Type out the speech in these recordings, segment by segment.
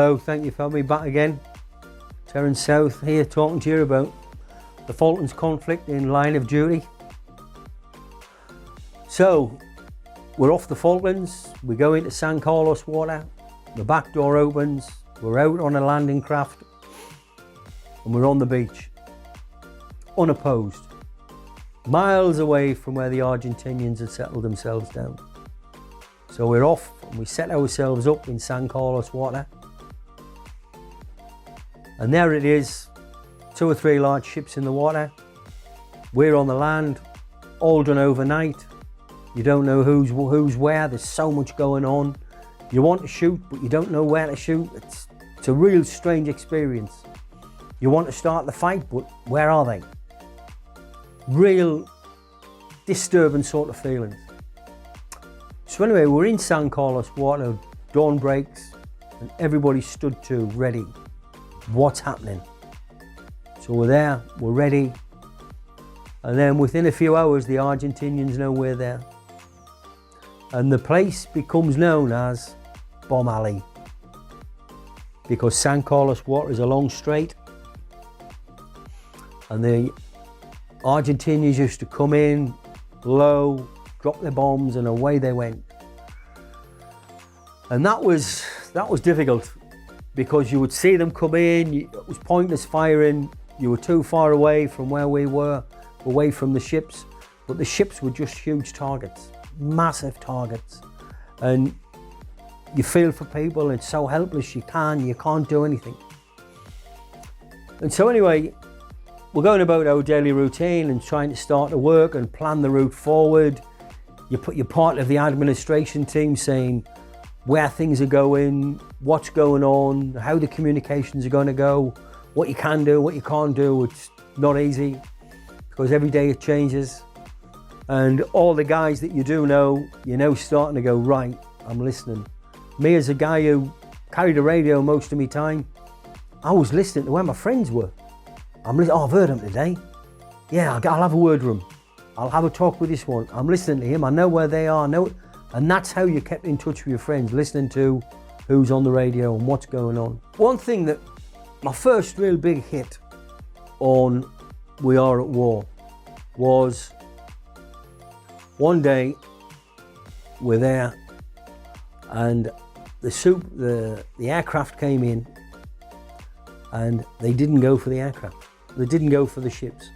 Hello, thank you for having me back again. Terence South here talking to you about the Falklands conflict in line of duty. So, we're off the Falklands, we go into San Carlos water, the back door opens, we're out on a landing craft and we're on the beach, unopposed, miles away from where the Argentinians had settled themselves down. So we're off and we set ourselves up in San Carlos water. And there it is, 2 or 3 large ships in the water. We're on the land, all done overnight. You don't know who's where, there's so much going on. You want to shoot, but you don't know where to shoot. It's a real strange experience. You want to start the fight, but where are they? Real disturbing sort of feelings. So anyway, we're in San Carlos water, dawn breaks, and everybody stood to, ready. What's happening? So we're there, we're ready, and then within a few hours the Argentinians know we're there. And the place becomes known as Bomb Alley, because San Carlos water is a long strait, and the Argentinians used to come in low, drop their bombs, and away they went. And that was difficult, because you would see them come in, it was pointless firing, you were too far away from where we were, away from the ships, but the ships were just huge targets, massive targets, and you feel for people, it's so helpless, you can't do anything. And so anyway, we're going about our daily routine and trying to start to work and plan the route forward. You're part of the administration team saying where things are going, what's going on, how the communications are going to go, what you can do, what you can't do. It's not easy because every day it changes. And all the guys that you do know, you're now starting to go, right, I'm listening. Me as a guy who carried a radio most of my time, I was listening to where my friends were. I'm listening, I've heard him today. Yeah, I'll have a word with him. I'll have a talk with this one. I'm listening to him, I know where they are, and that's how you kept in touch with your friends, listening to who's on the radio and what's going on. One thing that, my first real big hit on We Are at War was one day we're there and the aircraft came in and they didn't go for the aircraft. They didn't go for the ships.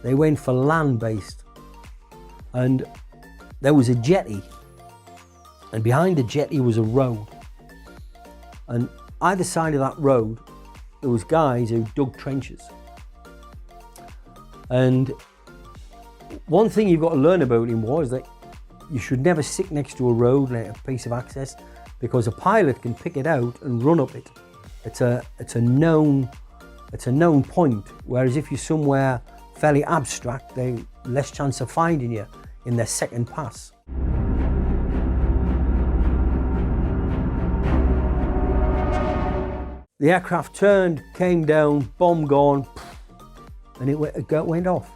They went for land-based. And there was a jetty, and behind the jetty was a road. And either side of that road, there was guys who dug trenches. And one thing you've got to learn about in war is that you should never sit next to a road, like a piece of access, because a pilot can pick it out and run up it. It's a known point, whereas if you're somewhere fairly abstract, they less chance of finding you in their second pass. The aircraft turned, came down, bomb gone, and it went off.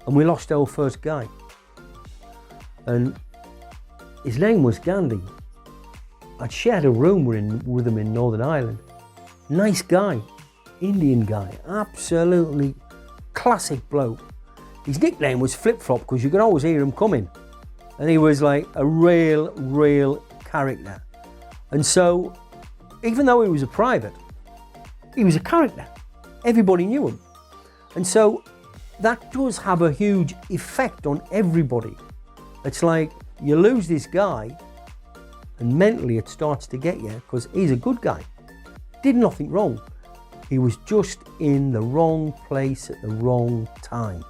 And we lost our first guy. And his name was Gandhi. I'd shared a room with him in Northern Ireland. Nice guy, Indian guy, absolutely classic bloke. His nickname was Flip Flop because you could always hear him coming. And he was like a real character. And so, even though he was a private, he was a character. Everybody knew him. And so, that does have a huge effect on everybody. It's like you lose this guy and mentally it starts to get you because he's a good guy. Did nothing wrong. He was just in the wrong place at the wrong time.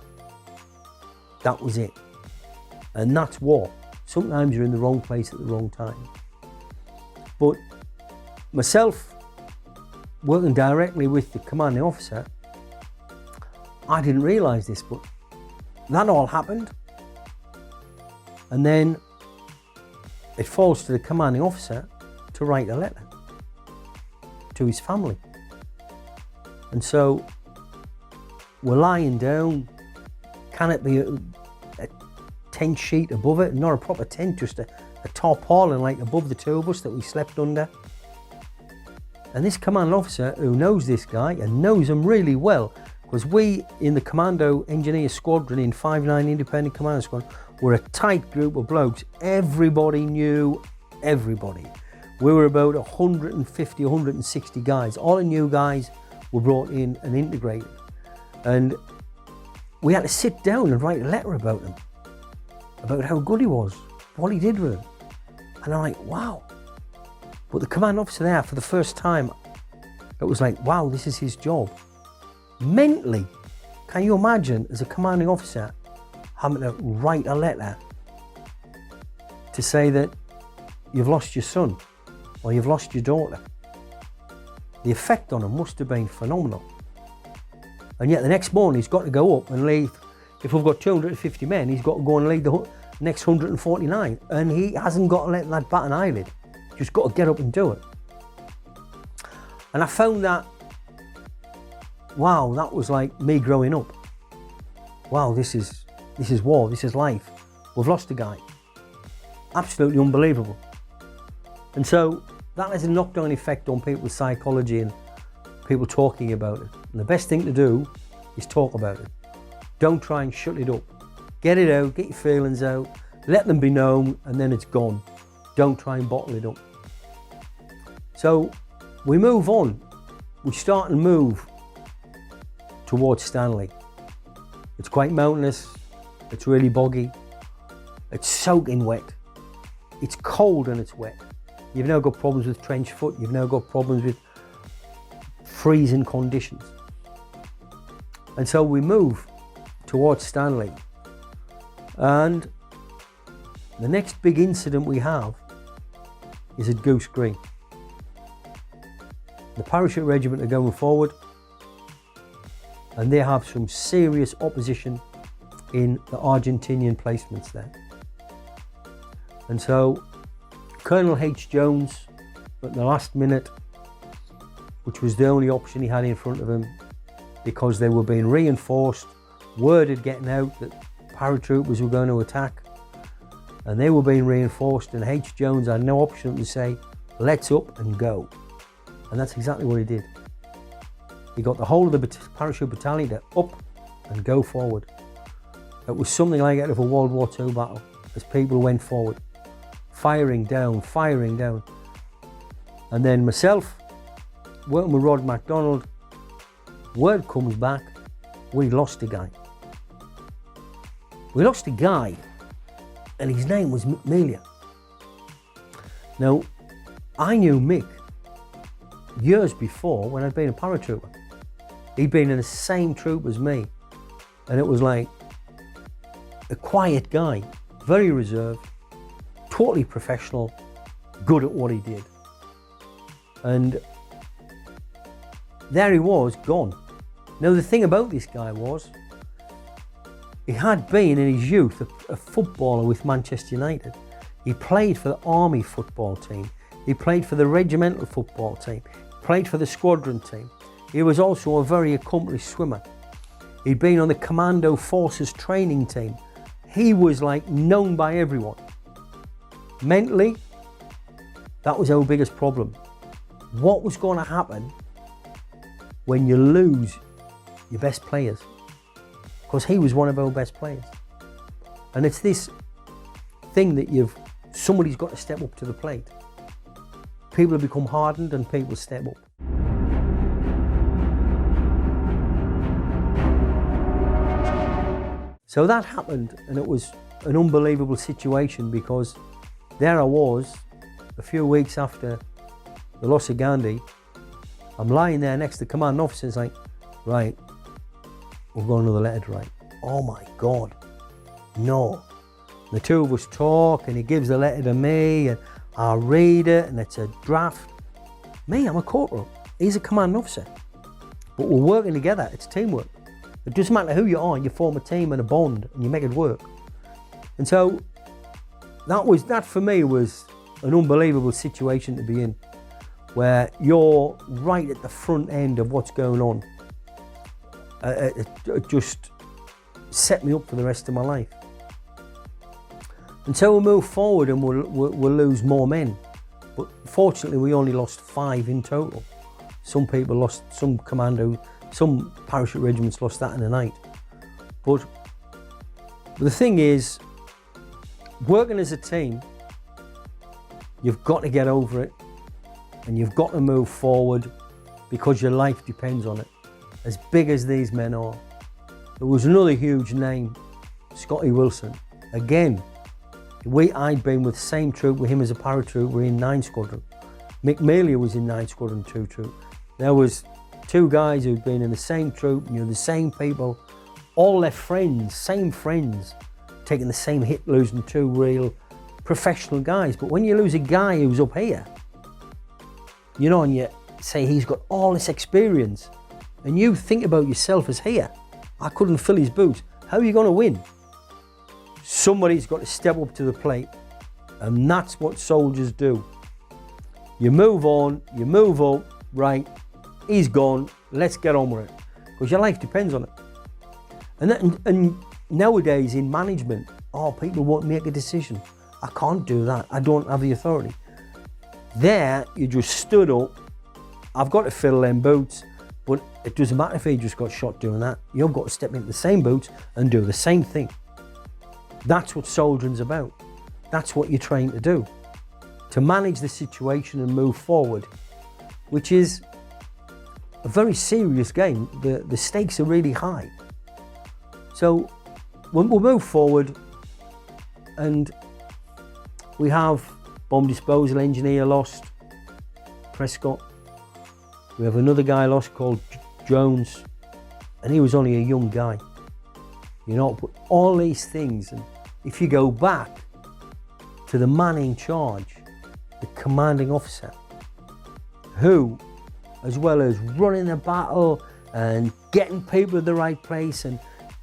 That was it. And that's war. Sometimes you're in the wrong place at the wrong time. But myself, working directly with the commanding officer, I didn't realise this, but that all happened. And then it falls to the commanding officer to write a letter to his family. And so we're lying down. Can it be a tent sheet above it? Not a proper tent, just a tarpaulin like above the two of us that we slept under. And this command officer who knows this guy and knows him really well, because we in the Commando Engineer Squadron in 5-9 Independent Commando Squadron were a tight group of blokes. Everybody knew everybody. We were about 150, 160 guys. All the new guys were brought in and integrated. And we had to sit down and write a letter about him, about how good he was, what he did with him. And I'm like, wow. But the command officer there, for the first time, it was like, wow, this is his job. Mentally, can you imagine as a commanding officer having to write a letter to say that you've lost your son or you've lost your daughter? The effect on him must have been phenomenal. And yet the next morning he's got to go up and lead. If we've got 250 men, he's got to go and lead the next 149. And he hasn't got to let that bat an eyelid. Just got to get up and do it. And I found that, wow, that was like me growing up. Wow, this is war, this is life. We've lost a guy. Absolutely unbelievable. And so that has a knock-down effect on people's psychology and people talking about it. And the best thing to do is talk about it. Don't try and shut it up. Get it out, get your feelings out, let them be known, and then it's gone. Don't try and bottle it up. So we move on. We start and move towards Stanley. It's quite mountainous. It's really boggy. It's soaking wet. It's cold and it's wet. You've now got problems with trench foot. You've now got problems with freezing conditions. And so we move towards Stanley. And the next big incident we have is at Goose Green. The parachute regiment are going forward and they have some serious opposition in the Argentinian placements there. And so Colonel H. Jones, at the last minute, which was the only option he had in front of him, because they were being reinforced, word had getting out that paratroopers were going to attack, and they were being reinforced, and H. Jones had no option to say, let's up and go. And that's exactly what he did. He got the whole of the parachute battalion to up and go forward. It was something like out of a World War II battle as people went forward, firing down. And then myself, working with Rod MacDonald, word comes back, we lost a guy. We lost a guy, and his name was Mick Melia. Now, I knew Mick years before when I'd been a paratrooper. He'd been in the same troop as me, and it was like a quiet guy, very reserved, totally professional, good at what he did. And there he was, gone. Now the thing about this guy was, he had been in his youth a footballer with Manchester United. He played for the Army football team. He played for the regimental football team. He played for the squadron team. He was also a very accomplished swimmer. He'd been on the Commando Forces training team. He was like known by everyone. Mentally, that was our biggest problem. What was going to happen when you lose your best players? Because he was one of our best players. And it's this thing that somebody's got to step up to the plate. People have become hardened and people step up. So that happened, and it was an unbelievable situation, because there I was a few weeks after the loss of Gandhi. I'm lying there next to the commanding officer, and it's like, right, we've got another letter to write. Oh my God, no. The two of us talk, and he gives the letter to me, and I read it, and it's a draft. Me, I'm a corporal. He's a commanding officer. But we're working together, it's teamwork. It doesn't matter who you are, you form a team and a bond, and you make it work. And so that for me was an unbelievable situation to be in, where you're right at the front end of what's going on. It just set me up for the rest of my life. until we move forward and we'll lose more men. But fortunately, we only lost 5 in total. Some people lost, some parachute regiments lost that in a night. But the thing is, working as a team, you've got to get over it and you've got to move forward because your life depends on it. As big as these men are. There was another huge name, Scotty Wilson. Again, I'd been with the same troop with him as a paratrooper in 9 Squadron. Mick Melia was in 9 Squadron 2 troop. There was 2 guys who'd been in the same troop, the same people, all their friends, same friends, taking the same hit, losing 2 real professional guys. But when you lose a guy who's up here, and you say he's got all this experience, and you think about yourself as here, I couldn't fill his boots. How are you going to win? Somebody's got to step up to the plate, and that's what soldiers do. You move on, you move up, right, he's gone, let's get on with it, because your life depends on it. And nowadays in management, people won't make a decision. I can't do that, I don't have the authority. There, you just stood up, I've got to fill them boots, but it doesn't matter if he just got shot doing that. You've got to step into the same boots and do the same thing. That's what soldiering's about. That's what you're trying to do. To manage the situation and move forward, which is a very serious game. The stakes are really high. So we'll move forward, and we have bomb disposal engineer lost, Prescott. We have another guy lost called Jones, and he was only a young guy. But all these things, and if you go back to the man in charge, the commanding officer, who, as well as running the battle and getting people to the right place and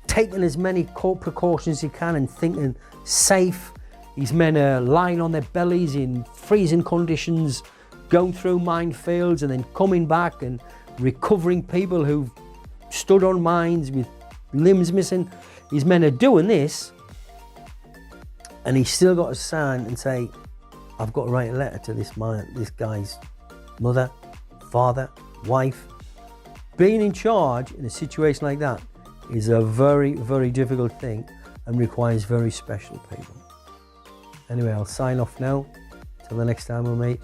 taking as many precautions as he can and thinking safe, his men are lying on their bellies in freezing conditions, going through minefields and then coming back and recovering people who've stood on mines with limbs missing. His men are doing this, and he's still got to sign and say, I've got to write a letter to this guy's mother, father, wife. Being in charge in a situation like that is a very, very difficult thing and requires very special people. Anyway, I'll sign off now. Till the next time we meet.